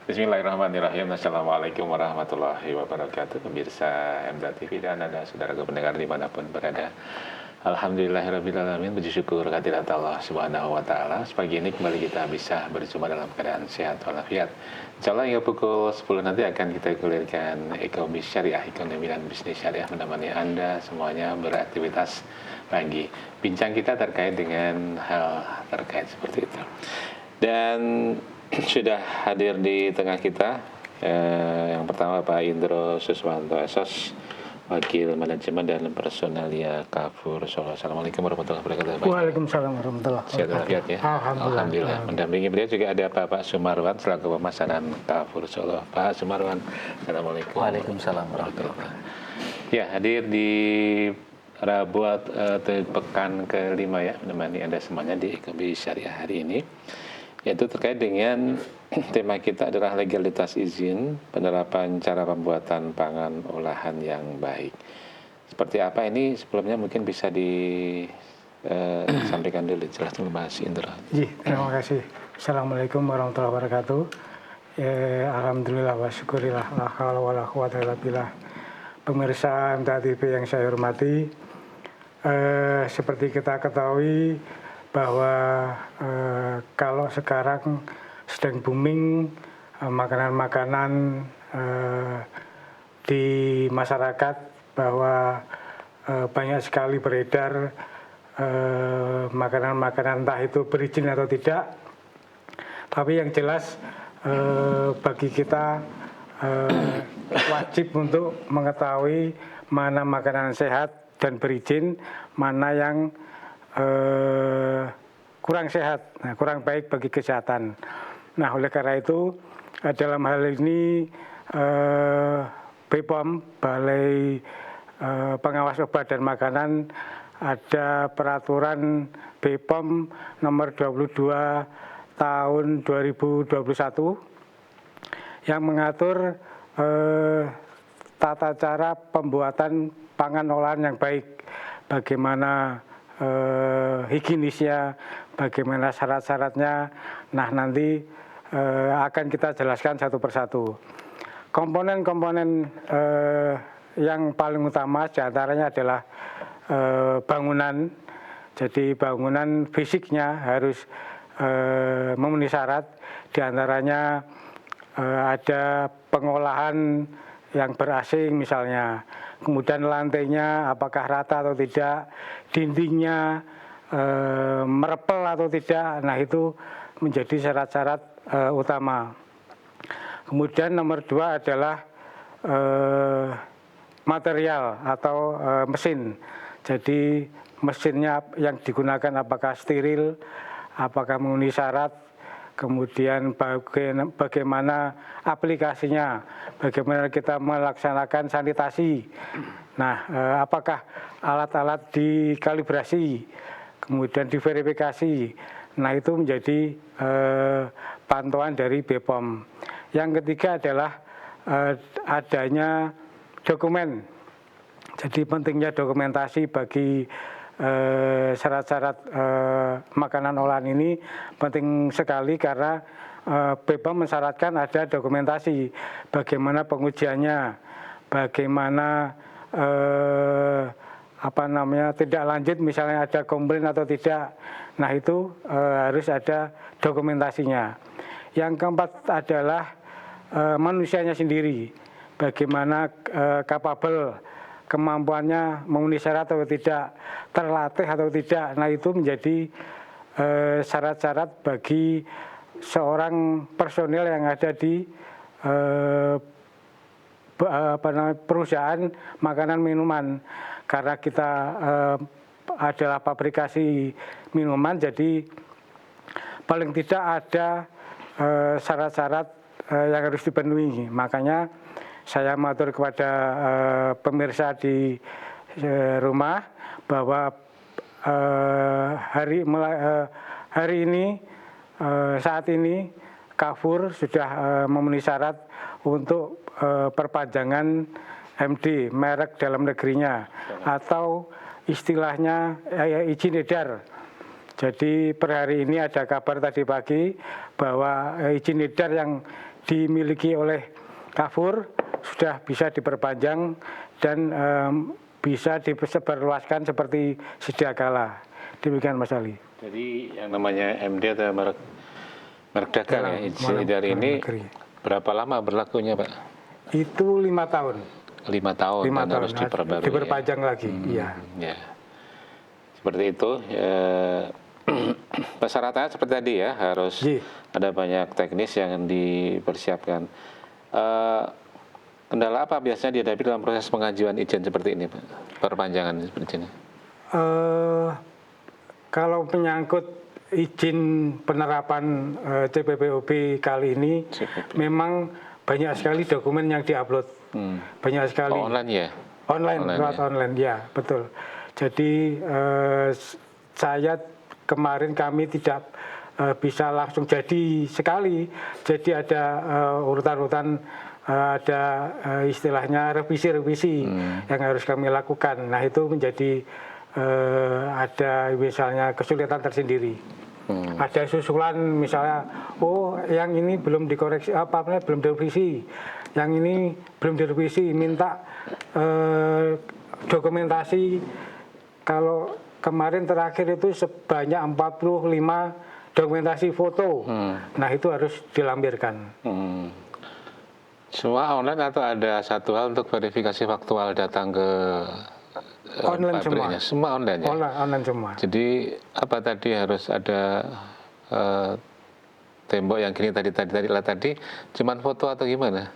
Bismillahirrahmanirrahim. Assalamualaikum warahmatullahi wabarakatuh. Pemirsa MTA TV dan Anda saudara pendengar dimanapun berada. Alhamdulillahirrahmanirrahim. Puji syukur kehadirat Allah Subhanahu wa Ta'ala. Pagi ini kembali kita bisa berjumpa dalam keadaan sehat walafiat. Insyaallah hingga pukul 10 nanti akan kita gulirkan ekonomi syariah, ekonomi dan bisnis syariah menemani Anda semuanya beraktivitas pagi. Bincang kita terkait dengan hal terkait seperti itu. Dan sudah hadir di tengah kita yang pertama Pak Indro Suswanto Esos, Wakil Manajemen dan Personalia Kafur Solo. Assalamualaikum warahmatullahi wabarakatuh. Waalaikumsalam warahmatullahi wabarakatuh. Sehat ya? Alhamdulillah. Mendampingi beliau juga ada Bapak Sumarwan selaku Pemasaran Kafur Solo. Pak Sumarwan, Assalamualaikum. Waalaikumsalam warahmatullahi wabarakatuh. Ya, hadir di Rabu pekan ke-5 ya, menemani Anda semuanya di ekonomi syariah hari ini. Yaitu terkait dengan tema kita adalah legalitas izin penerapan cara pembuatan pangan olahan yang baik. Seperti apa ini sebelumnya mungkin bisa disampaikan dulu, jelaskan Mas Indra. Terima kasih. Assalamualaikum warahmatullahi wabarakatuh. Alhamdulillah wa syukurillah la haula wala quwata illa billah. Pemirsa MTA TV yang saya hormati, seperti kita ketahui bahwa kalau sekarang sedang booming makanan-makanan di masyarakat, bahwa banyak sekali beredar makanan-makanan entah itu berizin atau tidak. Tapi yang jelas bagi kita wajib untuk mengetahui mana makanan sehat dan berizin, mana yang kurang sehat, kurang baik bagi kesehatan. Nah, oleh karena itu dalam hal ini BPOM, Balai Pengawas Obat dan Makanan, ada peraturan BPOM nomor 22 tahun 2021 yang mengatur tata cara pembuatan pangan olahan yang baik, bagaimana higienisnya, bagaimana syarat-syaratnya. Nah, nanti akan kita jelaskan satu persatu. Komponen-komponen yang paling utama diantaranya adalah bangunan. Jadi bangunan fisiknya harus memenuhi syarat. Diantaranya ada pengolahan yang berasing misalnya, kemudian lantainya apakah rata atau tidak, dindingnya merepel atau tidak. Nah, itu menjadi syarat-syarat utama. Kemudian nomor 2 adalah material atau mesin. Jadi mesinnya yang digunakan apakah steril, apakah memenuhi syarat. Kemudian bagaimana aplikasinya, bagaimana kita melaksanakan sanitasi. Nah, apakah alat-alat dikalibrasi, kemudian diverifikasi. Nah, itu menjadi pantauan dari BPOM. Yang ketiga adalah adanya dokumen. Jadi pentingnya dokumentasi bagi syarat-syarat makanan olahan ini penting sekali, karena BPOM mensyaratkan ada dokumentasi, bagaimana pengujiannya, bagaimana tidak lanjut misalnya ada komplain atau tidak. Nah, itu harus ada dokumentasinya. Yang keempat adalah manusianya sendiri, bagaimana kapabel, kemampuannya memenuhi syarat atau tidak, terlatih atau tidak. Nah, itu menjadi syarat-syarat bagi seorang personil yang ada di perusahaan makanan minuman. Karena kita adalah pabrikasi minuman, jadi paling tidak ada syarat-syarat yang harus dipenuhi. Makanya saya matur kepada pemirsa di rumah bahwa hari ini, saat ini Kafur sudah memenuhi syarat untuk perpanjangan MD, merek dalam negerinya, atau istilahnya izin edar. Jadi per hari ini ada kabar tadi pagi bahwa izin edar yang dimiliki oleh Kafur sudah bisa diperpanjang dan bisa disebarluaskan seperti sedia kala. Demikian Mas Ali. Jadi yang namanya MD atau merek dagang ya, izin edar ini berapa lama berlakunya Pak? Itu 5 tahun. 5 tahun 5 dan tahun harus diperbarui. Diperpanjang lagi, iya. Ya. Seperti itu. Persyaratannya seperti tadi ya, harus ada banyak teknis yang dipersiapkan. Kendala apa biasanya dihadapi dalam proses pengajuan izin seperti ini, Pak? Perpanjangan seperti ini. Kalau menyangkut izin penerapan CPPOB kali ini, memang banyak sekali dokumen yang diupload. Banyak sekali. Online ya? Online ya, betul. Jadi saya kemarin kami tidak bisa langsung jadi sekali. Jadi ada urutan-urutan, ada istilahnya revisi-revisi yang harus kami lakukan. Nah itu menjadi ada misalnya kesulitan tersendiri. Ada susulan misalnya, oh yang ini belum dikoreksi, belum direvisi, yang ini belum direvisi, minta dokumentasi. Kalau kemarin terakhir itu sebanyak 45 dokumentasi foto, nah itu harus dilampirkan. Semua online atau ada satu hal untuk verifikasi faktual datang ke online pabriknya? Semua online ya? Online semua. Jadi apa tadi harus ada tembok yang gini tadi cuman foto atau gimana?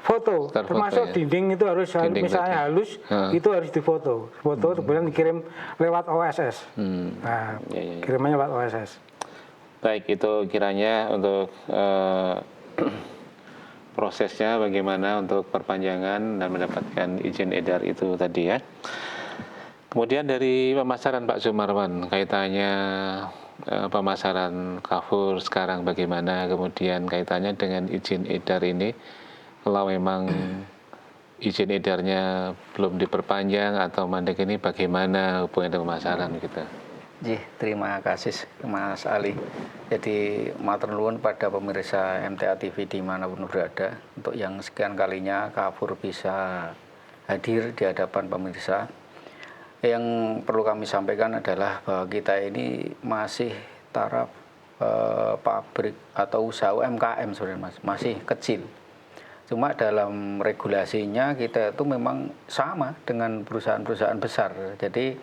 Foto, termasuk ya? Dinding itu harus misalnya halus, itu harus difoto. Foto kemudian dikirim lewat OSS. Nah, kirimannya lewat OSS. Baik, itu kiranya untuk prosesnya bagaimana untuk perpanjangan dan mendapatkan izin edar itu tadi ya. Kemudian dari pemasaran Pak Sumarwan, kaitannya pemasaran Kafur sekarang bagaimana, kemudian kaitannya dengan izin edar ini, kalau memang izin edarnya belum diperpanjang atau mandek ini bagaimana hubungan dengan pemasaran gitu. Terima kasih Mas Ali. Jadi matur nuwun pada pemirsa MTA TV dimanapun berada, untuk yang sekian kalinya Kafur bisa hadir di hadapan pemirsa. Yang perlu kami sampaikan adalah bahwa kita ini masih taraf pabrik atau usaha UMKM sebenarnya Mas, masih kecil. Cuma dalam regulasinya kita itu memang sama dengan perusahaan-perusahaan besar. Jadi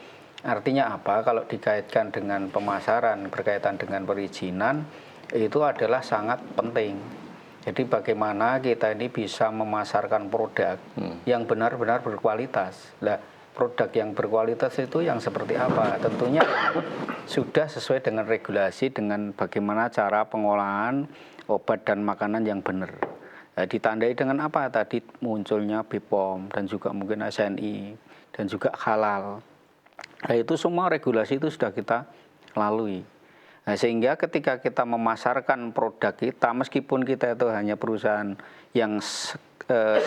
artinya apa? Kalau dikaitkan dengan pemasaran berkaitan dengan perizinan, itu adalah sangat penting. Jadi bagaimana kita ini bisa memasarkan produk yang benar-benar berkualitas. Nah, produk yang berkualitas itu yang seperti apa? Tentunya sudah sesuai dengan regulasi, dengan bagaimana cara pengolahan obat dan makanan yang benar. Ditandai dengan apa? Tadi munculnya BPOM dan juga mungkin SNI dan juga halal. Nah, itu semua regulasi itu sudah kita lalui. Nah, sehingga ketika kita memasarkan produk kita, meskipun kita itu hanya perusahaan yang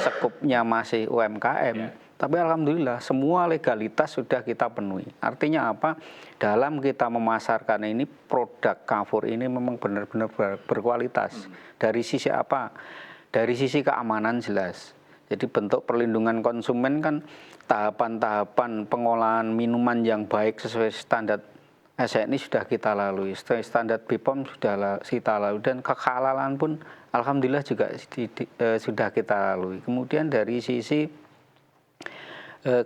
sekupnya masih UMKM, tapi alhamdulillah semua legalitas sudah kita penuhi. Artinya apa? Dalam kita memasarkan ini, produk Kafur ini memang benar-benar berkualitas. Dari sisi apa? Dari sisi keamanan jelas. Jadi bentuk perlindungan konsumen kan tahapan-tahapan pengolahan minuman yang baik sesuai standar SNI sudah kita lalui, standar BPOM sudah kita lalui, dan kehalalan pun alhamdulillah juga sudah kita lalui. Kemudian dari sisi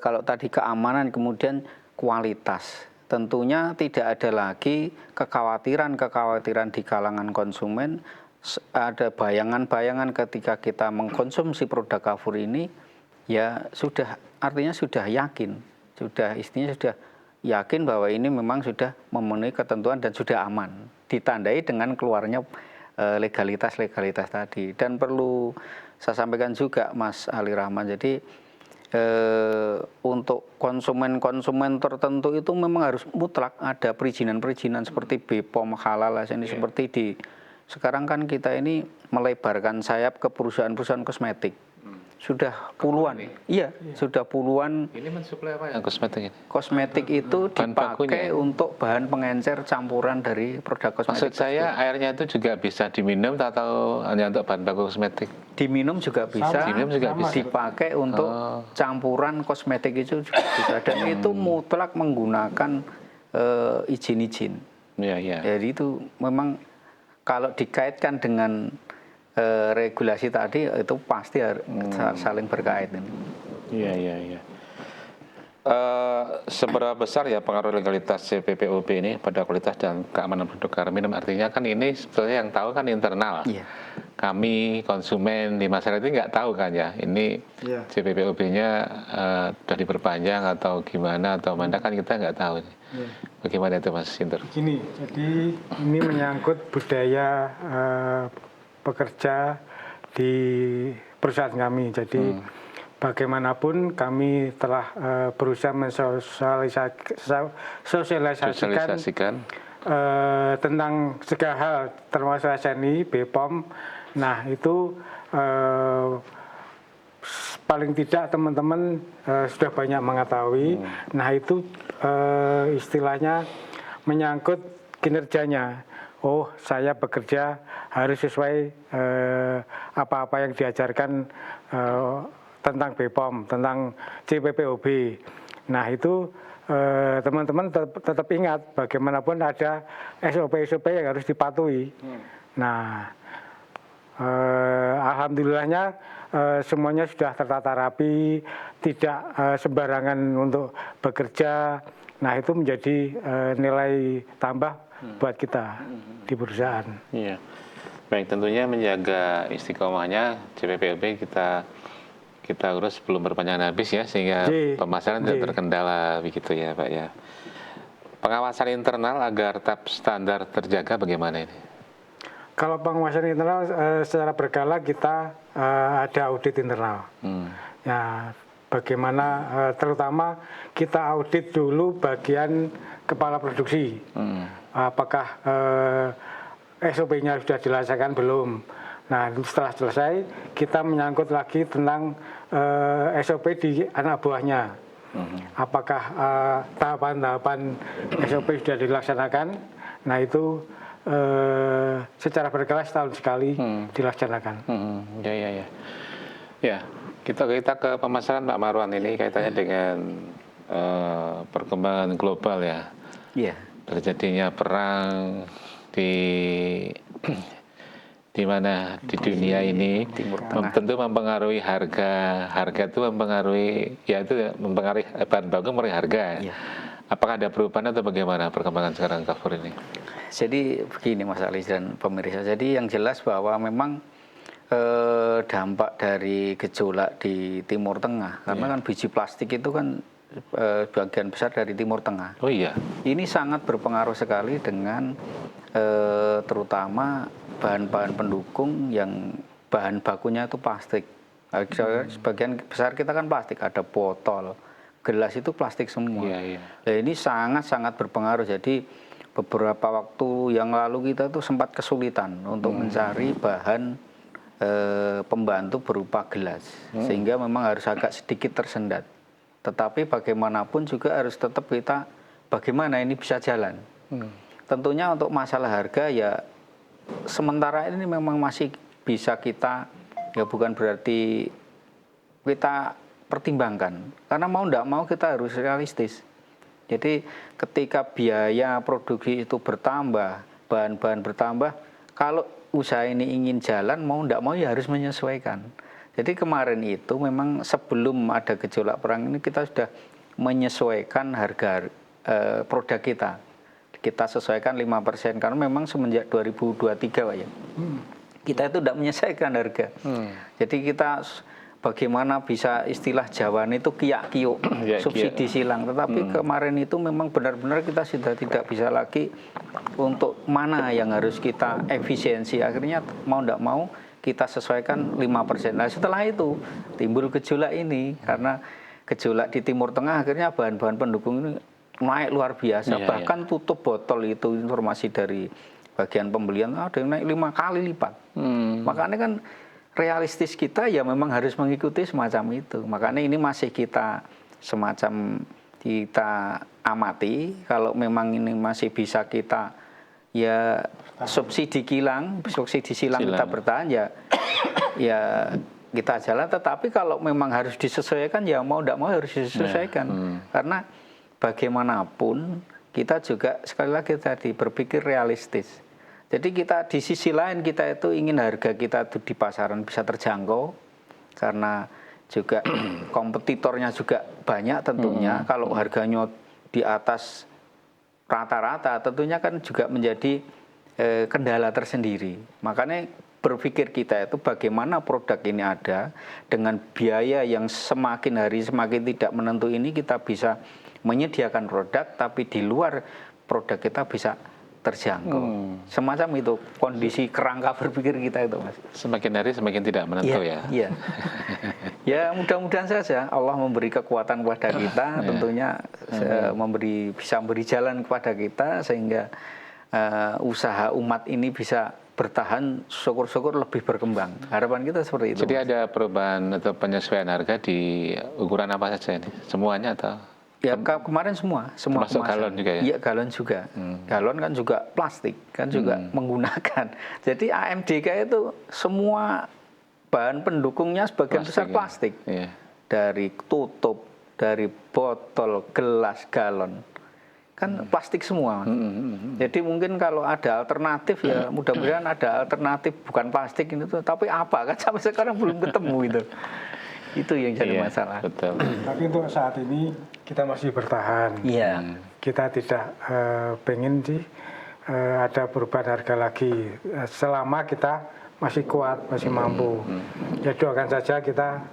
kalau tadi keamanan, kemudian kualitas. Tentunya tidak ada lagi kekhawatiran di kalangan konsumen. Ada bayangan-bayangan ketika kita mengkonsumsi produk Kafur ini, ya sudah, artinya sudah yakin, istrinya sudah yakin bahwa ini memang sudah memenuhi ketentuan dan sudah aman, ditandai dengan keluarnya legalitas tadi. Dan perlu saya sampaikan juga Mas Ali Rahman, jadi untuk konsumen tertentu itu memang harus mutlak ada perizinan seperti BPOM, halal, ini seperti sekarang kan kita ini melebarkan sayap ke perusahaan-perusahaan kosmetik. sudah puluhan. Iya, sudah puluhan. Ini mensuplai apa yang kosmetik ini? Kosmetik itu Bahan dipakai bakunya. untuk bahan pengencer campuran dari produk kosmetik. Maksud saya airnya itu juga bisa diminum atau hanya untuk bahan baku kosmetik? Diminum juga bisa, Diminum juga bisa. dipakai untuk campuran kosmetik itu juga bisa. Dan itu mutlak menggunakan izin-izin. Iya, iya. Jadi itu memang kalau dikaitkan dengan regulasi tadi itu pasti saling berkait ini. Iya, iya, iya. Seberapa besar ya pengaruh legalitas CPPOB ini pada kualitas dan keamanan produk air minum? Artinya kan ini sebetulnya yang tahu kan internal. Iya. Kami konsumen di masyarakat ini nggak tahu kan ya. Ini CPPOB-nya sudah diperpanjang atau gimana atau mana kan kita nggak tahu. Bagaimana itu Mas Sintur? Gini, jadi ini menyangkut budaya pekerja di perusahaan kami. Jadi bagaimanapun kami telah berusaha mensosialisasikan tentang segala hal termasuk SNI, BPOM. Nah itu paling tidak teman-teman sudah banyak mengetahui. Nah itu istilahnya menyangkut kinerjanya. Oh, saya bekerja harus sesuai apa-apa yang diajarkan tentang BPOM, tentang CPPOB. Nah itu teman-teman tetap ingat bagaimanapun ada SOP-SOP yang harus dipatuhi. Nah, alhamdulillahnya semuanya sudah tertata rapi, tidak sembarangan untuk bekerja. Nah itu menjadi nilai tambah buat kita di perusahaan. Iya. Baik, tentunya menjaga istiqomahnya CPPOB kita urus sebelum perpanjangan habis ya, sehingga pemasaran tidak terkendala begitu ya Pak ya. Pengawasan internal agar tetap standar terjaga bagaimana ini? Kalau pengawasan internal secara berkala kita ada audit internal. Ya, bagaimana terutama kita audit dulu bagian kepala produksi. Apakah SOP-nya sudah dilaksanakan belum? Nah, setelah selesai kita menyangkut lagi tentang SOP di anak buahnya. Apakah tahapan-tahapan SOP sudah dilaksanakan? Nah, itu secara berkala setahun sekali dilaksanakan. Ya, ya, ya. Ya, kita ke pemasaran Pak Marwan ini kaitannya dengan perkembangan global ya. Iya. Terjadinya perang di mana di dunia ini tentu mempengaruhi harga itu mempengaruhi bahan baku mempengaruhi harga. Iya. Apakah ada perubahan atau bagaimana perkembangan sekarang Kafur ini? Jadi begini Mas Ali dan pemirsa, jadi yang jelas bahwa memang dampak dari gejolak di Timur Tengah, karena kan biji plastik itu kan bagian besar dari Timur Tengah. Oh iya. Ini sangat berpengaruh sekali dengan terutama bahan-bahan pendukung yang bahan bakunya itu plastik. Sebagian besar kita kan plastik, ada botol, gelas itu plastik semua. Iya, iya. Nah, ini sangat-sangat berpengaruh. Jadi beberapa waktu yang lalu kita tuh sempat kesulitan untuk mencari bahan pembantu berupa gelas, sehingga memang harus agak sedikit tersendat. Tetapi bagaimanapun juga harus tetap kita bagaimana ini bisa jalan. Tentunya untuk masalah harga ya sementara ini memang masih bisa kita, ya bukan berarti kita pertimbangkan, karena mau tidak mau kita harus realistis. Jadi ketika biaya produksi itu bertambah, bahan-bahan bertambah, kalau usaha ini ingin jalan mau tidak mau ya harus menyesuaikan. Jadi kemarin itu memang sebelum ada gejolak perang ini kita sudah menyesuaikan harga produk kita. Kita sesuaikan 5% karena memang semenjak 2023 Pak ya. Kita itu tidak menyesuaikan harga. Jadi kita bagaimana bisa istilah Jawa itu kiak-kiuk, subsidi silang. Tetapi kemarin itu memang benar-benar kita sudah tidak bisa lagi untuk mana yang harus kita efisiensi. Akhirnya mau tidak mau kita sesuaikan 5%. Nah setelah itu timbul gejolak ini karena gejolak di Timur Tengah akhirnya bahan-bahan pendukung ini naik luar biasa. Bahkan tutup botol itu informasi dari bagian pembelian ada yang naik 5 kali lipat. Makanya kan realistis kita ya memang harus mengikuti semacam itu. Makanya ini masih kita semacam kita amati, kalau memang ini masih bisa kita ya subsidi silang kita bertahan ya kita jalan. Tetapi kalau memang harus disesuaikan ya mau tidak mau harus disesuaikan. Karena bagaimanapun kita juga sekali lagi tadi berpikir realistis. Jadi kita di sisi lain kita itu ingin harga kita itu di pasaran bisa terjangkau karena juga kompetitornya juga banyak tentunya. Kalau harganya di atas rata-rata tentunya kan juga menjadi kendala tersendiri. Makanya berpikir kita itu bagaimana produk ini ada dengan biaya yang semakin hari semakin tidak menentu ini kita bisa menyediakan produk tapi di luar produk kita bisa terjangkau. Semacam itu kondisi kerangka berpikir kita itu, Mas. Semakin hari semakin tidak menentu ya. Iya. Ya mudah-mudahan saja Allah memberi kekuatan kepada kita, tentunya bisa memberi jalan kepada kita sehingga usaha umat ini bisa bertahan, syukur-syukur lebih berkembang. Harapan kita seperti itu. Jadi ada perubahan atau penyesuaian harga di ukuran apa saja ini? Semuanya atau? Ya kemarin semua termasuk galon juga ya? Iya galon juga. Galon kan juga plastik, kan juga menggunakan. Jadi AMDK itu semua bahan pendukungnya sebagian besar plastik. Ya. Dari tutup, dari botol, gelas, galon. Kan plastik semua. Jadi mungkin kalau ada alternatif ya mudah-mudahan ada alternatif bukan plastik ini tuh, tapi apa kan sampai sekarang belum ketemu itu. Itu yang jadi masalah. Betul. Tapi untuk saat ini kita masih bertahan. Iya. Kita tidak pengen sih ada perubahan harga lagi. Selama kita masih kuat, masih mampu. Ya doakan saja kita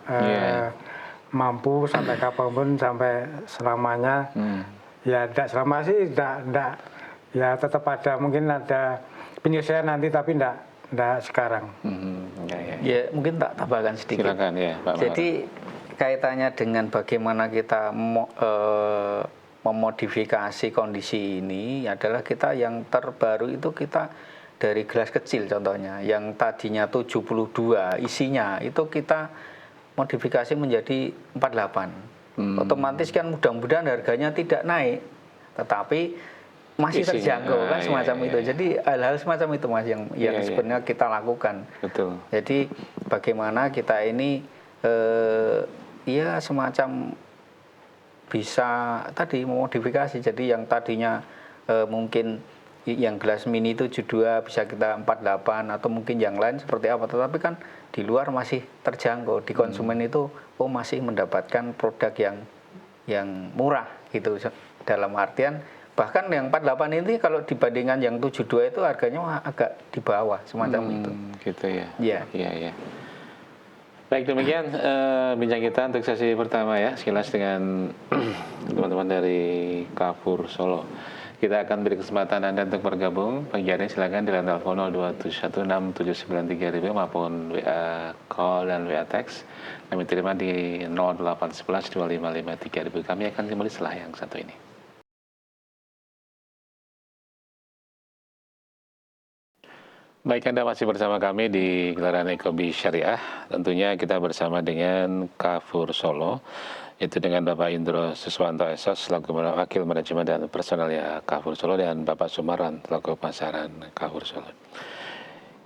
mampu sampai kapanpun, sampai selamanya. Ya tidak selama sih, tidak. Ya tetap ada, mungkin ada penyesuaian nanti, tapi tidak sekarang. Ya mungkin tak tambahkan sedikit. Silakan ya, Pak. Jadi kaitannya dengan bagaimana kita memodifikasi kondisi ini adalah kita yang terbaru itu kita dari gelas kecil contohnya yang tadinya 72 isinya itu kita modifikasi menjadi 48. Otomatis kan mudah-mudahan harganya tidak naik, tetapi masih terjangkau kan semacam itu. Jadi hal-hal semacam itu Mas yang sebenarnya kita lakukan. Betul. Jadi bagaimana kita ini semacam bisa tadi memodifikasi. Jadi yang tadinya mungkin yang gelas mini itu 72 bisa kita 48 atau mungkin yang lain seperti apa. Tetapi kan di luar masih terjangkau. Di konsumen itu masih mendapatkan produk yang murah gitu. Dalam artian bahkan yang 48 ini kalau dibandingkan yang 72 itu harganya agak di bawah semacam itu. Gitu ya. Iya. Baik, demikian bincang kita untuk sesi pertama ya, sekilas dengan teman-teman dari Carrefour Solo. Kita akan beri kesempatan Anda untuk bergabung. Pagi hari silakan di line telepon 02716793000 maupun WA call dan WA text. Kami terima di 08112553000. Kami akan kembali setelah yang satu ini. Baik, Anda masih bersama kami di gelaran Ekobi Syariah. Tentunya kita bersama dengan Carrefour Solo, yaitu dengan Bapak Indro Suswanto Esos, selaku Wakil Manajemen dan Personalnya Carrefour Solo, dan Bapak Sumarwan, selaku Pasaran Carrefour Solo.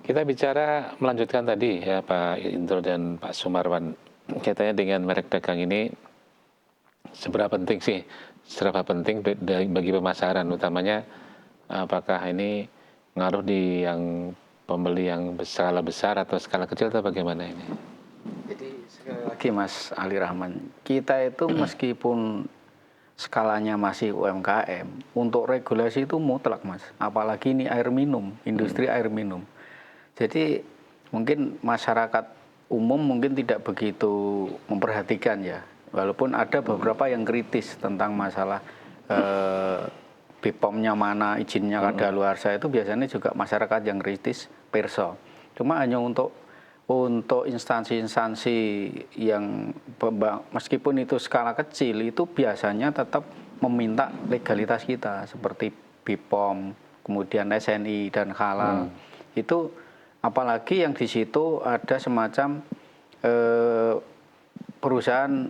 Kita bicara melanjutkan tadi ya Pak Indro dan Pak Sumarwan, kaitannya dengan merek dagang ini seberapa penting bagi pemasaran, utamanya apakah ini ngaruh di yang pembeli yang skala besar atau skala kecil atau bagaimana ini? Jadi sekali lagi Mas Ali Rahman, kita itu meskipun skalanya masih UMKM, untuk regulasi itu mutlak Mas. Apalagi ini air minum, industri air minum. Jadi mungkin masyarakat umum mungkin tidak begitu memperhatikan ya. Walaupun ada beberapa yang kritis tentang masalah BPOM-nya mana, izinnya kadaluarsa itu biasanya juga masyarakat yang kritis perso. Cuma hanya untuk instansi-instansi yang meskipun itu skala kecil itu biasanya tetap meminta legalitas kita seperti BPOM, kemudian SNI dan halal. Itu Apalagi yang di situ ada semacam perusahaan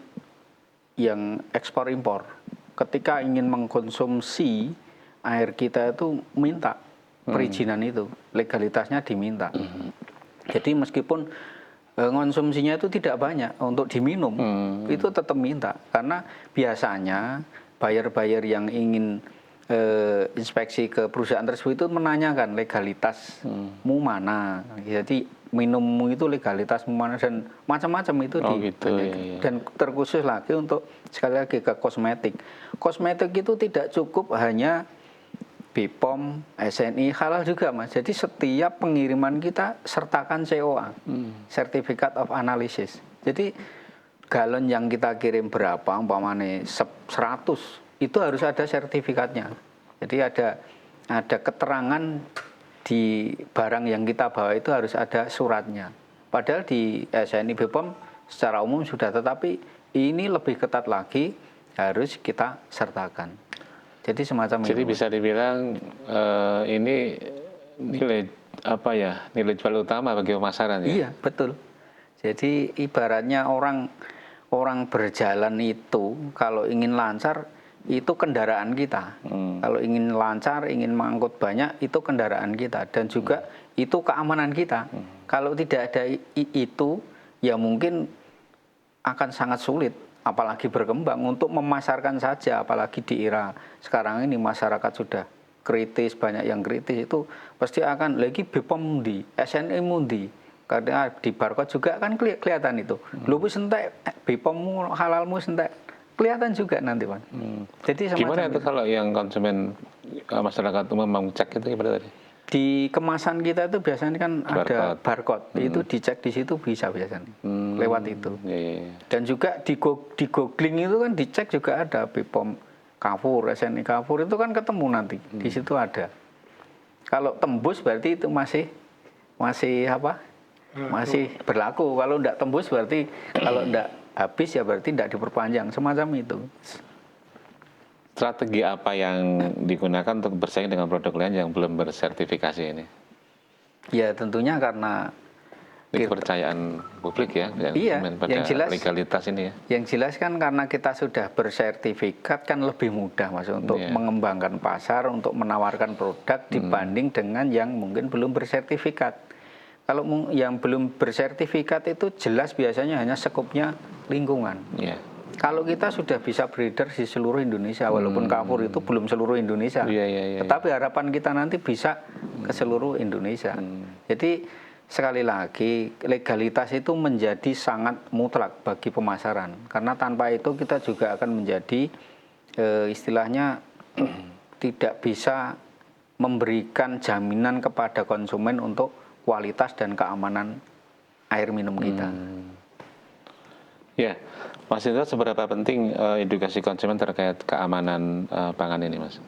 yang ekspor impor. Ketika ingin mengkonsumsi air kita itu minta perizinan itu, legalitasnya diminta. Jadi meskipun konsumsinya itu tidak banyak untuk diminum, itu tetap minta. Karena biasanya buyer-buyer yang ingin inspeksi ke perusahaan tersebut itu menanyakan legalitasmu mana. Jadi minummu itu legalitasmu mana dan macam-macam itu gitu, ya. Dan terkhusus lagi untuk sekali lagi ke kosmetik. Kosmetik itu tidak cukup hanya BPOM, SNI, halal juga Mas. Jadi setiap pengiriman kita sertakan COA, Certificate of Analysis. Jadi galon yang kita kirim berapa, umpamanya 100, itu harus ada sertifikatnya. Jadi ada keterangan di barang yang kita bawa itu harus ada suratnya. Padahal di SNI BPOM secara umum sudah, tetapi ini lebih ketat lagi harus kita sertakan. Jadi semacam Jadi itu. bisa dibilang ini nilai jual utama bagi pemasaran ya. Iya, betul. Jadi ibaratnya orang berjalan itu kalau ingin lancar itu kendaraan kita. Kalau ingin lancar, ingin mengangkut banyak itu kendaraan kita dan juga itu keamanan kita. Kalau tidak ada itu ya mungkin akan sangat sulit apalagi berkembang untuk memasarkan saja, apalagi di era sekarang ini masyarakat sudah kritis, banyak yang kritis, itu pasti akan lagi BPOM mundi, SNI mundi. Karena di barcode juga kan kelihatan itu. Lu sentek BPOMmu, halalmu sentek. Kelihatan juga nanti, Pak. Jadi gimana itu kalau yang konsumen masyarakat umum mengecek itu gimana tadi? Di kemasan kita itu biasanya kan ada barcode. Itu dicek di situ bisa biasanya. Lewat itu. Dan juga di googling itu kan dicek juga ada BPOM Kafur, SNI Kafur itu kan ketemu nanti. Di situ ada. Kalau tembus berarti itu masih apa? Masih berlaku. Kalau tidak tembus berarti kalau tidak habis ya berarti tidak diperpanjang, semacam itu. Strategi apa yang digunakan untuk bersaing dengan produk lain yang belum bersertifikasi ini? Ya tentunya karena kepercayaan publik ya, pada yang jelas, legalitas ini ya. Yang jelas kan karena kita sudah bersertifikat kan lebih mudah Mas untuk mengembangkan pasar, untuk menawarkan produk dibanding dengan yang mungkin belum bersertifikat. Kalau yang belum bersertifikat itu jelas biasanya hanya sekupnya lingkungan. Kalau kita sudah bisa beredar di seluruh Indonesia, walaupun Kafur itu belum seluruh Indonesia, tetapi harapan kita nanti bisa ke seluruh Indonesia. Jadi sekali lagi legalitas itu menjadi sangat mutlak bagi pemasaran, karena tanpa itu kita juga akan menjadi istilahnya tidak bisa memberikan jaminan kepada konsumen untuk kualitas dan keamanan air minum kita. Ya, Mas Indra, seberapa penting edukasi konsumen terkait keamanan pangan ini, Mas?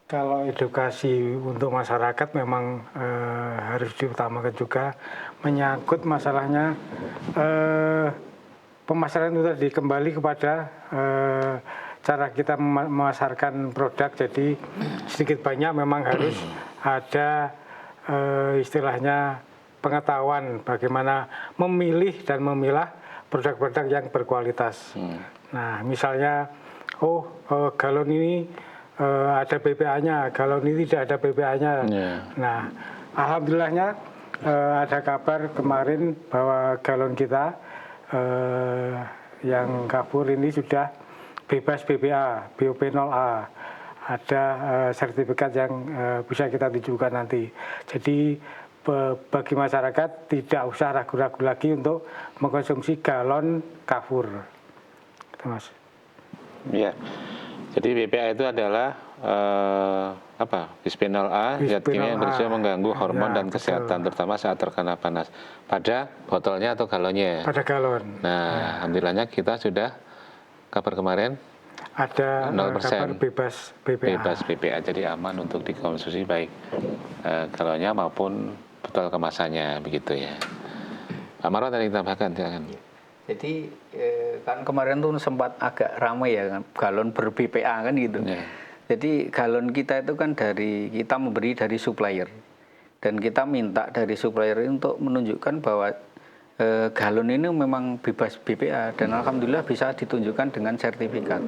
Kalau edukasi untuk masyarakat memang harus diutamakan juga, menyangkut masalahnya pemasaran itu tadi kembali kepada cara kita memasarkan produk. Jadi sedikit banyak memang harus ada istilahnya pengetahuan bagaimana memilih dan memilah produk-produk yang berkualitas. Nah, misalnya, galon ini ada BPA-nya, galon ini tidak ada BPA-nya. Nah, alhamdulillahnya ada kabar kemarin bahwa galon kita yang Kafur ini sudah bebas BPA, biophenol A. Ada sertifikat yang bisa kita tunjukkan nanti. Jadi bagi masyarakat tidak usah ragu-ragu lagi untuk mengkonsumsi galon Kafur, Mas. Iya. Jadi BPA itu adalah bisphenol A, zat kimia yang bisa mengganggu hormon dan kesehatan, terutama saat terkena panas. Pada botolnya atau galonnya? Pada galon. Nah, alhamdulillahnya kita sudah kabar kemarin ada 0% kabar bebas BPA. Bebas BPA, jadi aman untuk dikonsumsi baik galonnya maupun botol kemasannya, begitu ya. Pak Marwan tadi tambahkan, silakan. Jadi kan kemarin tuh sempat agak ramai ya kan, galon ber-BPA kan gitu. Jadi galon kita itu kan kita memberi dari supplier. dan kita minta dari supplier ini untuk menunjukkan bahwa galon ini memang bebas BPA, dan alhamdulillah bisa ditunjukkan dengan sertifikat.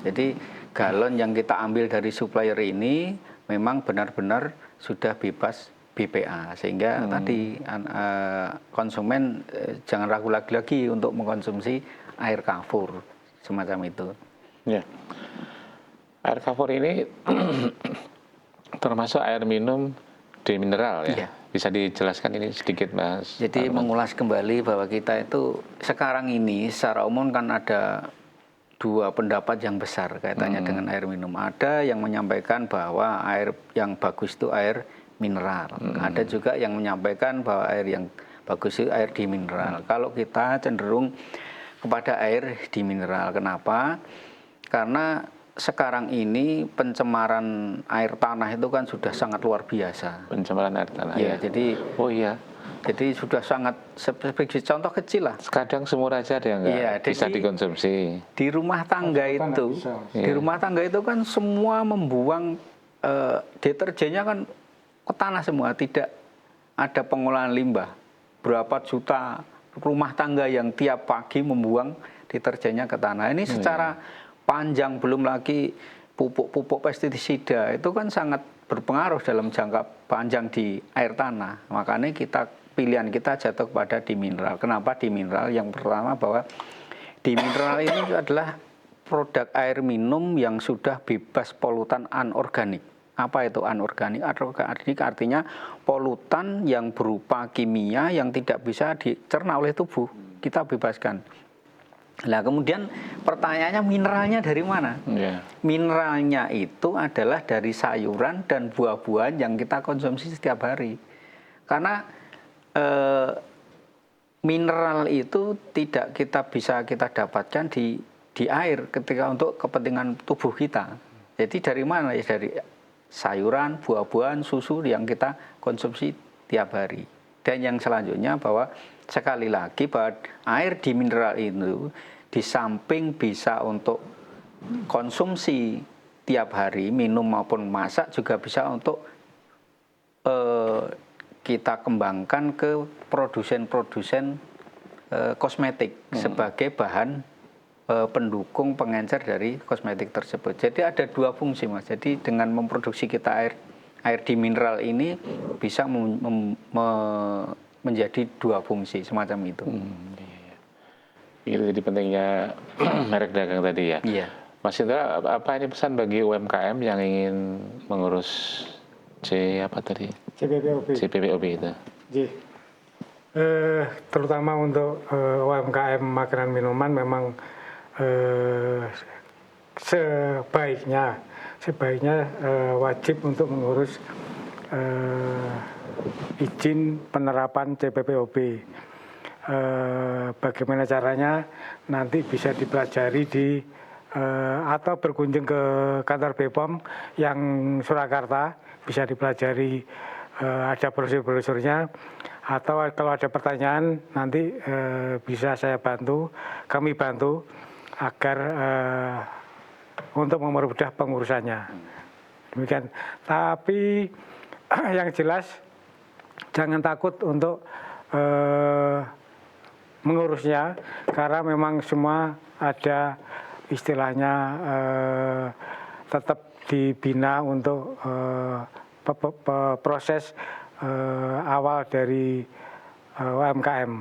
Jadi galon yang kita ambil dari supplier ini memang benar-benar sudah bebas BPA, sehingga tadi konsumen jangan ragu lagi untuk mengkonsumsi air Kafur semacam itu. Ya. Air Kafur ini termasuk air minum di mineral ya. Iya. Bisa dijelaskan ini sedikit, Mas? Jadi mengulas kembali bahwa kita itu sekarang ini secara umum kan ada dua pendapat yang besar kaitannya dengan air minum. Ada yang menyampaikan bahwa air yang bagus itu air mineral. Ada juga yang menyampaikan bahwa air yang bagus itu air di mineral. Kalau kita cenderung kepada air di mineral. Kenapa? Karena sekarang ini pencemaran air tanah itu kan sudah sangat luar biasa. Pencemaran air tanah Ya, ya. jadi jadi sudah sangat, sebagai contoh kecil lah. Kadang sumur aja ada yang nggak bisa dikonsumsi. Di rumah tangga itu, di rumah tangga itu kan semua membuang deterjennya kan ke tanah semua, tidak ada pengolahan limbah. Berapa juta rumah tangga yang tiap pagi membuang deterjennya ke tanah. Ini secara panjang, belum lagi pupuk-pupuk pestisida itu kan sangat berpengaruh dalam jangka panjang di air tanah. Makanya pilihan kita jatuh kepada di mineral. Kenapa di mineral? Yang pertama bahwa di mineral ini adalah produk air minum yang sudah bebas polutan anorganik. Apa itu anorganik? Anorganik artinya polutan yang berupa kimia yang tidak bisa dicerna oleh tubuh. Kita bebaskan. Nah, kemudian pertanyaannya mineralnya dari mana? Mineralnya itu adalah dari sayuran dan buah-buahan yang kita konsumsi setiap hari. Karena mineral itu tidak bisa kita dapatkan di air ketika untuk kepentingan tubuh kita. Jadi dari mana? Ya dari sayuran, buah-buahan, susu yang kita konsumsi tiap hari. Dan yang selanjutnya bahwa sekali lagi bahwa air di mineral itu di samping bisa untuk konsumsi tiap hari, minum maupun masak, juga bisa untuk kita kembangkan ke produsen-produsen kosmetik sebagai bahan pendukung pengencer dari kosmetik tersebut. Jadi ada dua fungsi, Mas. Jadi dengan memproduksi kita air di mineral ini bisa menjadi dua fungsi semacam itu. Itu jadi pentingnya merek dagang tadi ya. Iya. Mas Indra, apa ini pesan bagi UMKM yang ingin mengurus CPPOB itu? Terutama untuk UMKM makanan minuman memang sebaiknya wajib untuk mengurus izin penerapan CPPOB. Bagaimana caranya nanti bisa dipelajari atau berkunjung ke kantor BPOM yang Surakarta, bisa dipelajari, ada brosur-brosurnya, atau kalau ada pertanyaan nanti bisa kami bantu agar untuk mempermudah pengurusannya. Demikian. Tapi yang jelas jangan takut untuk mengurusnya, karena memang semua ada istilahnya tetap dibina untuk proses awal dari UMKM.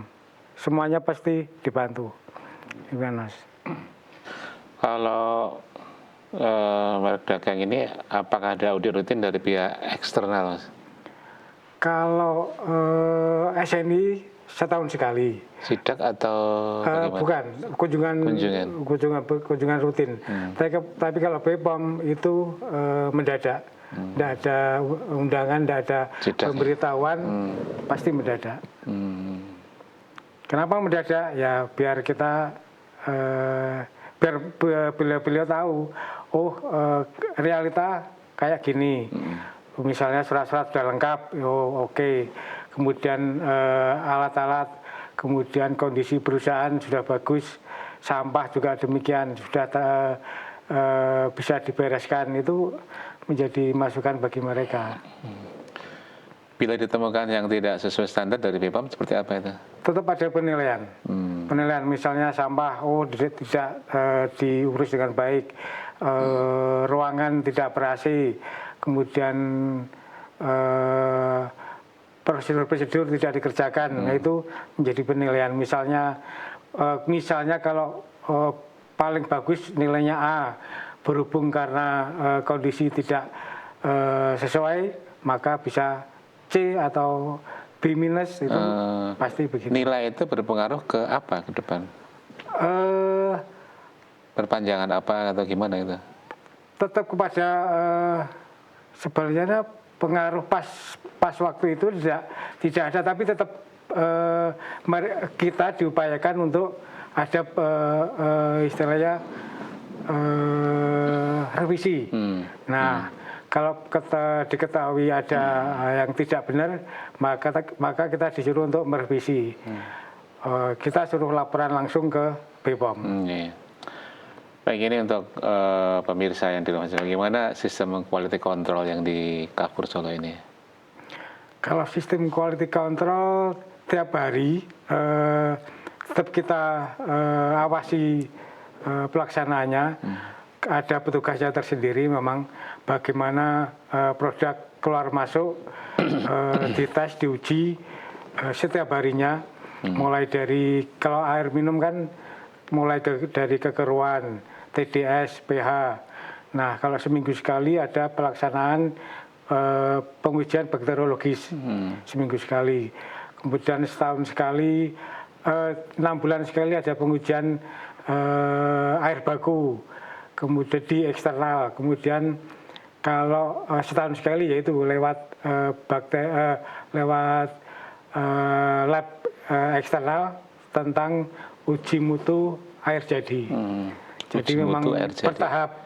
Semuanya pasti dibantu. Gimana, Mas? Kalau merek dagang ini apakah ada audit rutin dari pihak eksternal, Mas? Kalau SNI setahun sekali. Sidak atau bukan, kunjungan rutin. Tapi kalau BPOM itu mendadak. Tidak ada undangan, tidak ada pemberitahuan, pasti mendadak. Kenapa mendadak? Ya biar kita, biar beliau tahu, realita kayak gini. Misalnya surat-surat sudah lengkap, oke. Kemudian alat-alat, kemudian kondisi perusahaan sudah bagus, sampah juga demikian, sudah bisa dibereskan, itu menjadi masukan bagi mereka. Bila ditemukan yang tidak sesuai standar dari BPOM seperti apa itu? Tetap ada penilaian. Penilaian misalnya sampah, tidak diurus dengan baik, ruangan tidak ber-AC, kemudian prosedur-prosedur tidak dikerjakan. Nah, itu menjadi penilaian. Misalnya kalau paling bagus nilainya A, berhubung karena kondisi tidak sesuai, maka bisa C atau B minus, itu pasti begitu. Nilai itu berpengaruh ke apa ke depan? Perpanjangan apa atau gimana itu? Tetap kepada sebenarnya pengaruh pas waktu itu tidak ada, tapi tetap kita diupayakan untuk ada istilahnya revisi. Nah, kalau diketahui ada yang tidak benar, maka kita disuruh untuk merevisi. Kita suruh laporan langsung ke BPOM. Iya. Baik, ini untuk pemirsa yang di rumah, bagaimana sistem quality control yang di Carrefour Solo ini? Kalau sistem quality control tiap hari tetap kita awasi pelaksanaannya. Ada petugasnya tersendiri memang bagaimana produk keluar masuk dites, diuji setiap harinya, mulai dari kalau air minum kan mulai dari kekeruan, TDS, pH. Nah, kalau seminggu sekali ada pelaksanaan pengujian bakteriologis seminggu sekali. Kemudian setahun sekali, 6 bulan sekali ada pengujian air baku. Kemudian di eksternal, kemudian kalau setahun sekali yaitu lewat lab eksternal tentang uji mutu air jadi. Jadi memang bertahap,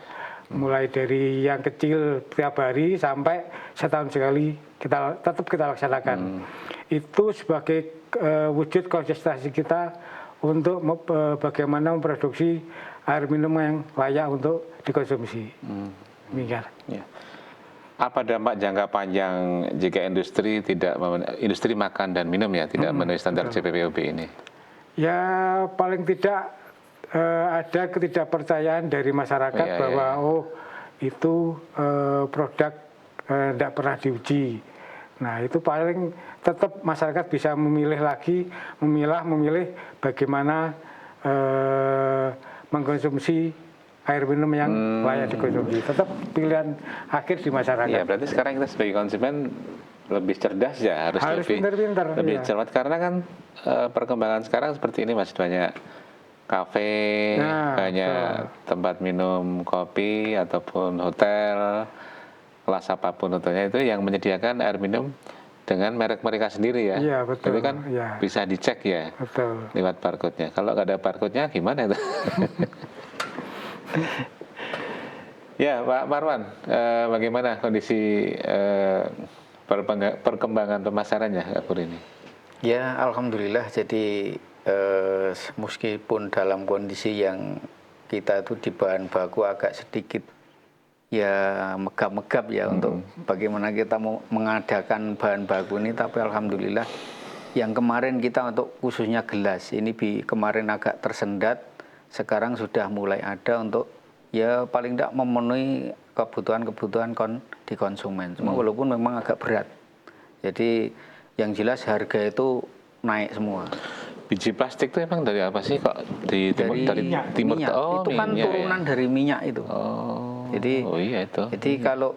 mulai dari yang kecil tiap hari sampai setahun sekali tetap kita laksanakan. Itu sebagai wujud konsistensi kita untuk bagaimana memproduksi air minum yang layak untuk dikonsumsi. Demikian. Ya. Apa dampak jangka panjang jika industri makan dan minum ya tidak memenuhi standar CPPOB ini? Ya paling tidak ada ketidakpercayaan dari masyarakat bahwa itu produk tidak pernah diuji. Nah, itu paling tetap masyarakat bisa memilih bagaimana mengkonsumsi air minum yang layak dikonsumsi. Tetap pilihan akhir di masyarakat. Ya, berarti sekarang kita sebagai konsumen lebih cerdas ya, harus lebih pintar-pintar, lebih cermat, karena kan perkembangan sekarang seperti ini, masih banyak kafe, banyak tempat minum kopi ataupun hotel, kelas apapun hotelnya itu yang menyediakan air minum dengan merek mereka sendiri ya. Iya, betul. Itu kan bisa dicek ya, betul, lewat barcode-nya. Kalau nggak ada barcode-nya gimana itu? Ya, Pak Marwan, bagaimana kondisi perkembangan pemasarannya Carrefour ini? Ya, alhamdulillah. Jadi meskipun dalam kondisi yang kita itu di bahan baku agak sedikit ya megap-megap ya untuk bagaimana kita mau mengadakan bahan baku ini, tapi alhamdulillah yang kemarin kita untuk khususnya gelas ini kemarin agak tersendat, sekarang sudah mulai ada untuk ya paling tidak memenuhi kebutuhan di konsumen. Cuma walaupun memang agak berat. Jadi yang jelas harga itu naik semua. Biji plastik itu emang dari apa sih kok dari timur? Minyak. Itu kan turunan dari minyak itu. Jadi jadi kalau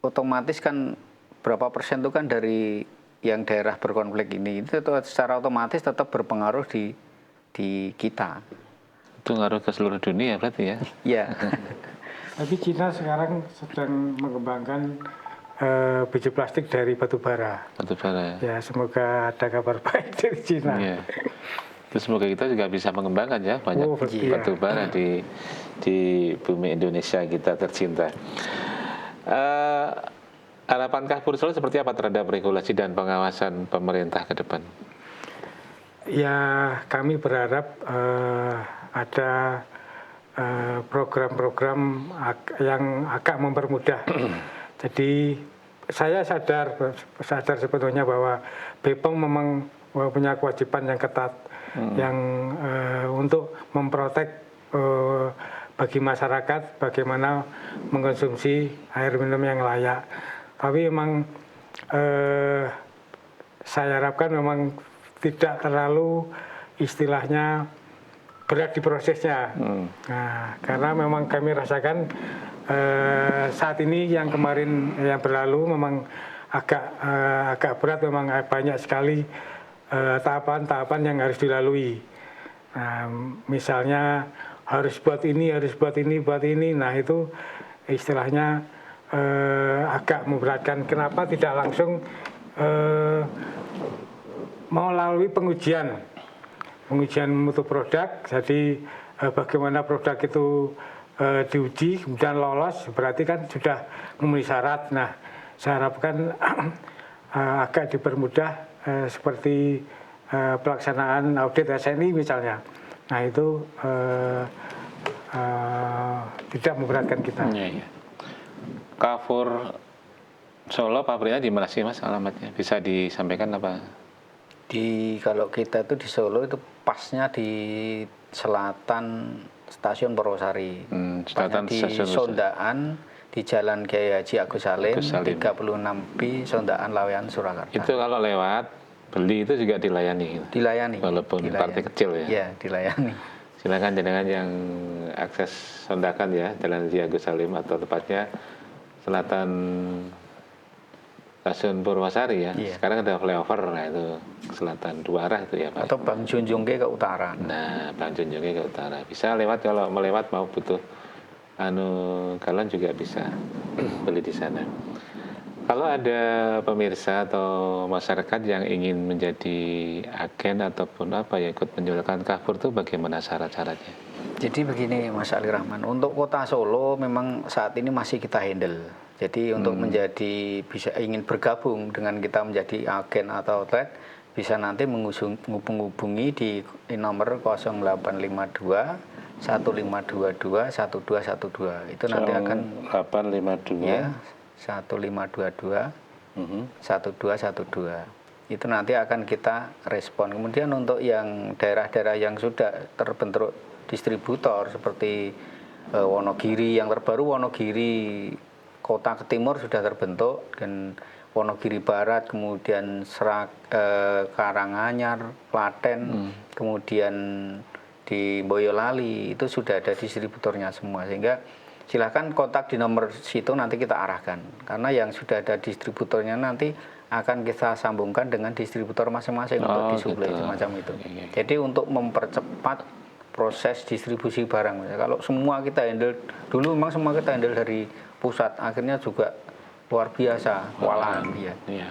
otomatis kan berapa persen itu kan dari yang daerah berkonflik ini, itu secara otomatis tetap berpengaruh di kita. Itu ngaruh ke seluruh dunia berarti ya? Iya. Tapi Cina sekarang sedang mengembangkan biji plastik dari batu bara. Batu bara. Ya, semoga ada kabar baik dari Cina. Iya. Terus semoga kita juga bisa mengembangkan ya banyak batu bara di bumi Indonesia kita tercinta. Harapan Carrefour Solo seperti apa terhadap regulasi dan pengawasan pemerintah ke depan? Ya, kami berharap ada program-program yang akan mempermudah. Jadi saya sadar sebetulnya bahwa BPOM memang punya kewajiban yang ketat yang untuk memprotek bagi masyarakat bagaimana mengkonsumsi air minum yang layak. Tapi memang saya harapkan memang tidak terlalu istilahnya berat di prosesnya. Nah, karena memang kami rasakan saat ini yang kemarin yang berlalu memang agak berat, memang banyak sekali tahapan-tahapan yang harus dilalui. Nah, misalnya harus buat ini, buat ini. Nah, itu istilahnya agak memberatkan. Kenapa tidak langsung melalui pengujian mutu produk. Jadi bagaimana produk itu diuji kemudian lolos, berarti kan sudah memenuhi syarat. Nah, saya harapkan agak dipermudah seperti pelaksanaan audit SNI misalnya. Nah, itu tidak memberatkan kita. Iya. Carrefour Solo pabriknya di mana sih Mas alamatnya? Bisa disampaikan apa? Kalau kita itu di Solo itu pasnya di selatan Stasiun Purwosari. Pasnya di Sondaan di Jalan Kiai Haji Agus Salim 36B Sondaan Lawean Surakarta. Itu kalau lewat beli itu juga dilayani. Dilayani. Walaupun partai kecil ya. Iya, dilayani. Silakan dengan yang akses Sondakan ya, Jalan Haji Agus Salim atau tepatnya selatan Stasiun Purwosari ya. Iya. Sekarang ada flyover, nah itu selatan dua arah itu ya Pak. Atau Bang Junjungke ke utara. Nah, Bang Junjungke ke utara. Bisa lewat, kalau melewat mau butuh galon juga bisa beli di sana. Kalau ada pemirsa atau masyarakat yang ingin menjadi agen ataupun apa ya ikut menjualkan Carrefour itu bagaimana syarat-syaratnya? Jadi begini Mas Ali Rahman, untuk Kota Solo memang saat ini masih kita handle. Jadi untuk ingin bergabung dengan kita menjadi agen atau outlet, bisa nanti menghubungi di nomor 0852 1522 1212. Itu nanti akan 0852 ya 1522 1212. Itu nanti akan kita respon. Kemudian untuk yang daerah-daerah yang sudah terbentuk distributor seperti Wonogiri, yang terbaru Wonogiri Kota ke timur sudah terbentuk, dan Wonogiri Barat, kemudian Karanganyar, Klaten, kemudian di Boyolali itu sudah ada distributornya semua, sehingga silakan kontak di nomor situ nanti kita arahkan, karena yang sudah ada distributornya nanti akan kita sambungkan dengan distributor masing-masing untuk disuplai semacam itu. Jadi untuk mempercepat proses distribusi barang, kalau semua kita handle dulu, memang semua kita handle dari pusat, akhirnya juga luar biasa kewalahan. Iya.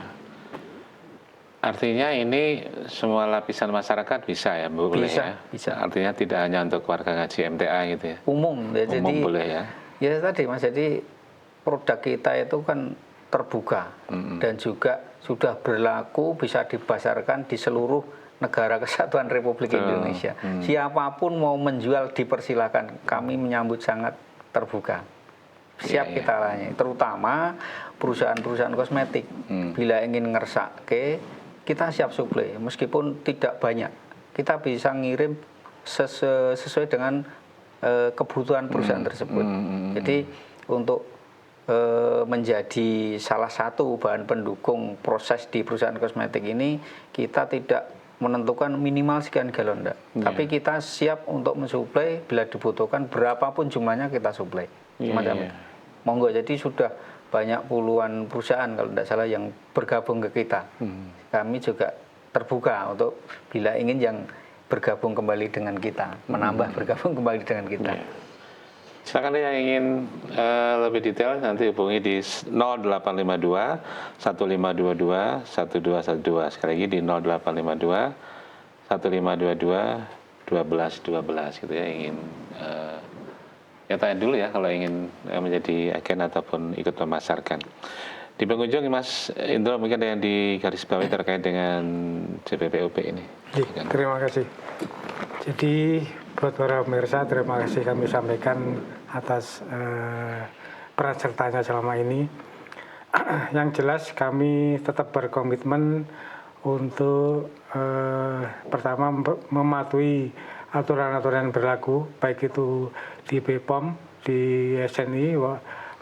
Artinya ini semua lapisan masyarakat bisa ya, Bu? Bisa, ya? bisa. Artinya tidak hanya untuk warga ngaji MTA gitu ya? Umum, ya, umum jadi boleh ya? Ya tadi Mas, jadi produk kita itu kan terbuka dan juga sudah berlaku, bisa dipasarkan di seluruh negara kesatuan Republik Indonesia. Siapapun mau menjual dipersilakan, kami menyambut sangat terbuka. Siap kita layani, terutama perusahaan-perusahaan kosmetik. Bila ingin ngersake, kita siap suplai, meskipun tidak banyak. Kita bisa ngirim sesuai dengan kebutuhan perusahaan tersebut. Jadi untuk menjadi salah satu bahan pendukung proses di perusahaan kosmetik ini, kita tidak menentukan minimal sekian galon, tapi kita siap untuk mensuplai bila dibutuhkan, berapapun jumlahnya kita suplai. Semacam itu. Monggo, jadi sudah banyak puluhan perusahaan kalau tidak salah yang bergabung ke kita. Kami juga terbuka untuk bila ingin yang bergabung kembali dengan kita, menambah bergabung kembali dengan kita. Silakan yang ingin lebih detail nanti hubungi di 0852 1522 1212. Sekali lagi di 0852 1522 1212 gitu ya, ingin ya tanya dulu ya kalau ingin menjadi agen ataupun ikut memasarkan. Di pengunjung Mas Indro, mungkin ada yang digarisbawahi terkait dengan CPPUB ini. Terima kasih. Jadi buat para pemirsa, terima kasih kami sampaikan atas peran sertanya selama ini. Yang jelas kami tetap berkomitmen untuk pertama mematuhi aturan-aturan yang berlaku, baik itu di BPOM, di SNI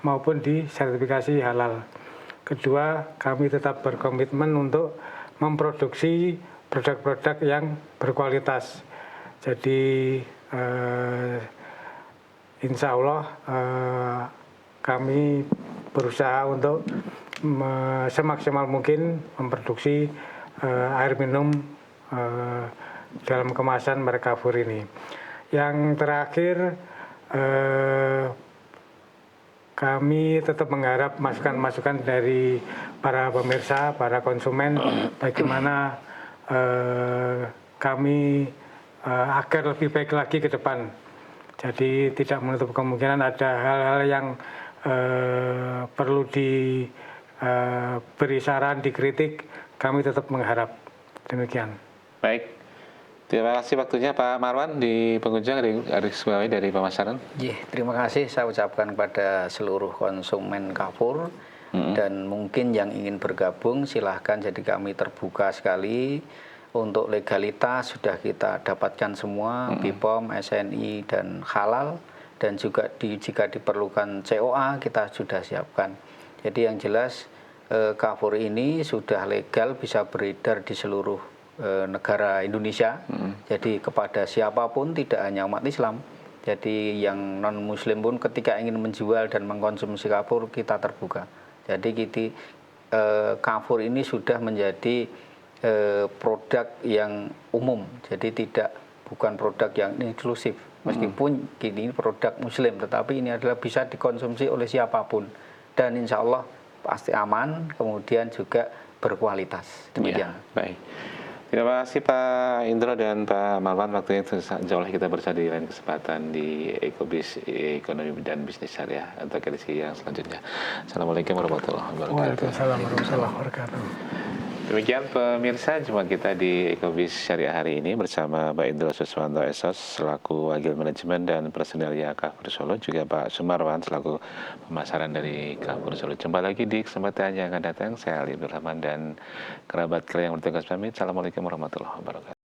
maupun di sertifikasi halal. Kedua, kami tetap berkomitmen untuk memproduksi produk-produk yang berkualitas. Jadi insya Allah kami berusaha untuk semaksimal mungkin memproduksi air minum dalam kemasan Merkafur ini. Yang terakhir, kami tetap mengharap masukan-masukan dari para pemirsa, para konsumen, bagaimana kami agar lebih baik lagi ke depan. Jadi tidak menutup kemungkinan ada hal-hal yang perlu diberi saran, dikritik, kami tetap mengharap. Demikian. Baik, terima kasih waktunya Pak Marwan di pengunjung dari pemasaran. Terima kasih saya ucapkan kepada seluruh konsumen Carrefour dan mungkin yang ingin bergabung silahkan, jadi kami terbuka sekali. Untuk legalitas sudah kita dapatkan semua, BPOM, SNI dan halal, dan juga jika diperlukan COA kita sudah siapkan. Jadi yang jelas Carrefour ini sudah legal, bisa beredar di seluruh negara Indonesia. Jadi kepada siapapun, tidak hanya umat Islam. Jadi yang non Muslim pun ketika ingin menjual dan mengkonsumsi Carrefour kita terbuka. Jadi Carrefour ini sudah menjadi produk yang umum, jadi bukan produk yang eksklusif. Meskipun ini produk Muslim, tetapi ini adalah bisa dikonsumsi oleh siapapun dan insya Allah pasti aman, kemudian juga berkualitas. Demikian. Ya, baik. Terima kasih Pak Indro dan Pak Marwan, waktunya jauh kita bersama di lain kesempatan di Ekobis Ekonomi dan Bisnis Syariah untuk edisi yang selanjutnya. Assalamualaikum warahmatullahi wabarakatuh. Waalaikumsalam warahmatullahi wabarakatuh. Demikian pemirsa, jumpa kita di Ekobis Syariah hari ini bersama Pak Indro Suswanto SOS selaku Wakil Manajemen dan Personelia Carrefour Solo, juga Pak Sumarwan selaku pemasaran dari Carrefour Solo. Jumpa lagi di kesempatan yang akan datang. Saya Ali Abdul Rahman dan kerabat kalian yang bertugas pamit. Assalamualaikum warahmatullahi wabarakatuh.